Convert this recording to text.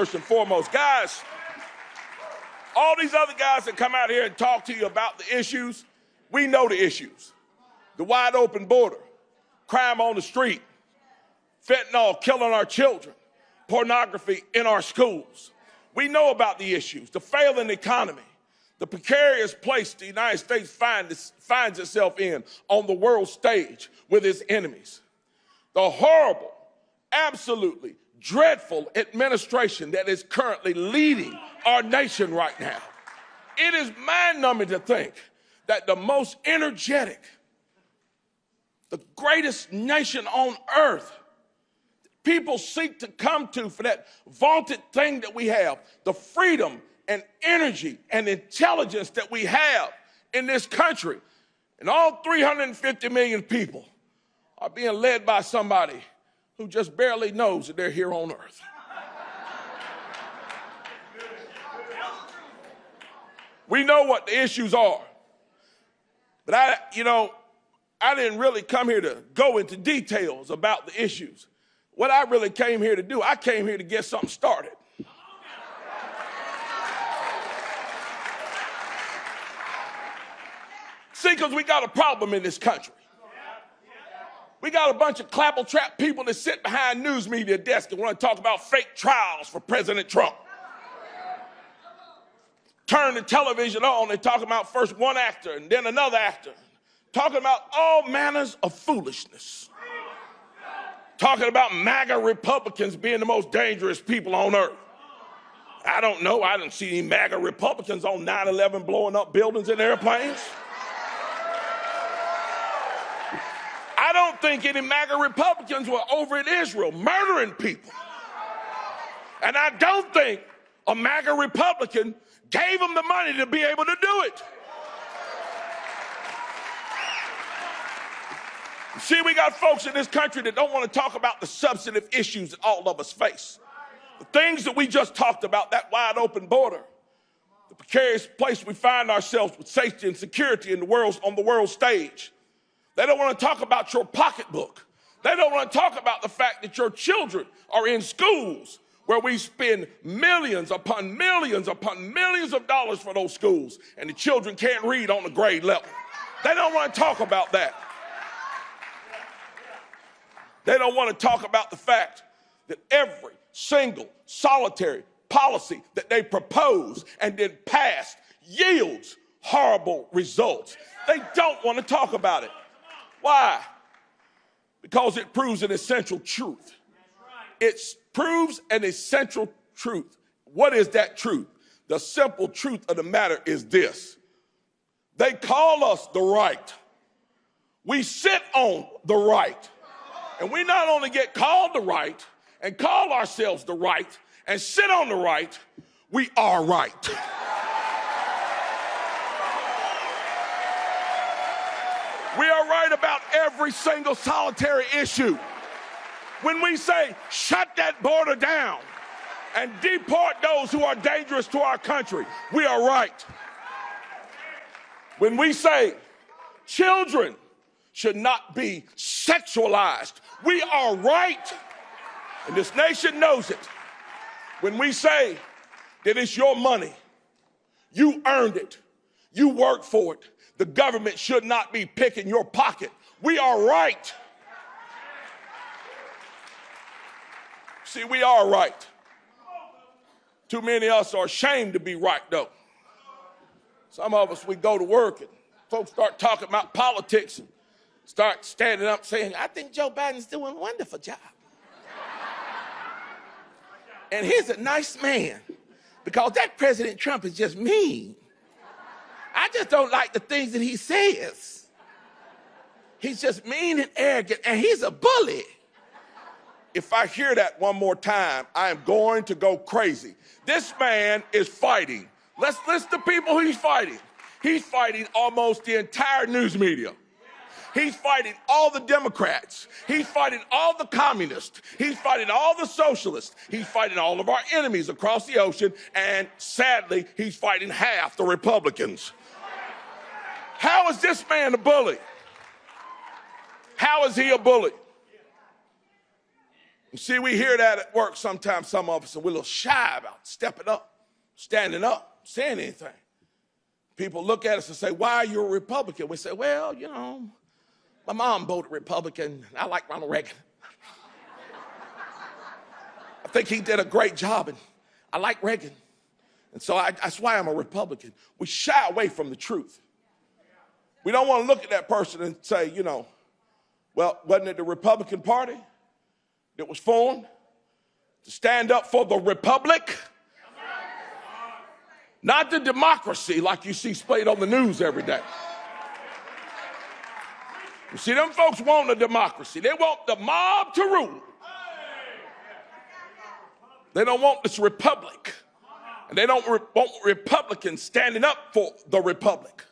first and foremost. Guys, all these other guys that come out here and talk to you about the issues, we know the issues. The wide open border, crime on the street, fentanyl killing our children, pornography in our schools. We know about the issues, the failing economy, the precarious place the United States finds itself in on the world stage with its enemies, the horrible, absolutely dreadful administration that is currently leading our nation right now. It is mind-numbing to think that the most energetic, the greatest nation on earth, people seek to come to for that vaunted thing that we have, the freedom and energy and intelligence that we have in this country. And all 350 million people are being led by somebody who just barely knows that they're here on earth. We know what the issues are, but I didn't really come here to go into details about the issues. What I really came here to do, I came here to get something started. See, because we got a problem in this country. We got a bunch of clapper-trap people that sit behind news media desks and want to talk about fake trials for President Trump. Turn the television on, they talk about first one actor and then another actor, talking about all manners of foolishness. Talking about MAGA Republicans being the most dangerous people on earth. I don't know, I didn't see any MAGA Republicans on 9/11 blowing up buildings and airplanes. I don't think any MAGA Republicans were over in Israel murdering people. And I don't think a MAGA Republican gave them the money to be able to do it. See, we got folks in this country that don't want to talk about the substantive issues that all of us face. The things that we just talked about, that wide open border, the precarious place we find ourselves with safety and security on the world stage. They don't want to talk about your pocketbook. They don't want to talk about the fact that your children are in schools where we spend millions upon millions upon millions of dollars for those schools, and the children can't read on the grade level. They don't want to talk about that. They don't want to talk about the fact that every single solitary policy that they propose and then pass yields horrible results. They don't want to talk about it. Why? Because it proves an essential truth. It proves an essential truth. What is that truth? The simple truth of the matter is this. They call us the right. We sit on the right. And we not only get called the right and call ourselves the right and sit on the right, we are right. We are right about every single solitary issue. When we say, shut that border down and deport those who are dangerous to our country, we are right. When we say, children should not be sexualized, we are right. And this nation knows it. When we say that it's your money, you earned it, you worked for it, the government should not be picking your pocket, we are right. See, we are right. Too many of us are ashamed to be right, though. Some of us, we go to work and folks start talking about politics and start standing up saying, I think Joe Biden's doing a wonderful job. And he's a nice man, because that President Trump is just mean. I just don't like the things that he says. He's just mean and arrogant, and he's a bully. If I hear that one more time, I am going to go crazy. This man is fighting. Let's listen to people he's fighting. He's fighting almost the entire news media. He's fighting all the Democrats. He's fighting all the communists. He's fighting all the socialists. He's fighting all of our enemies across the ocean. And sadly, he's fighting half the Republicans. How is this man a bully? How is he a bully? You see, we hear that at work sometimes, some of us, and we're a little shy about stepping up, standing up, saying anything. People look at us and say, why are you a Republican? We say, well, you know, my mom voted Republican. I like Ronald Reagan. I think he did a great job, and I like Reagan. And so that's why I'm a Republican. We shy away from the truth. We don't want to look at that person and say, you know, well, wasn't it the Republican Party that was formed to stand up for the republic? Not the democracy like you see played on the news every day. You see, them folks want a democracy. They want the mob to rule. They don't want this republic. And they don't want Republicans standing up for the republic.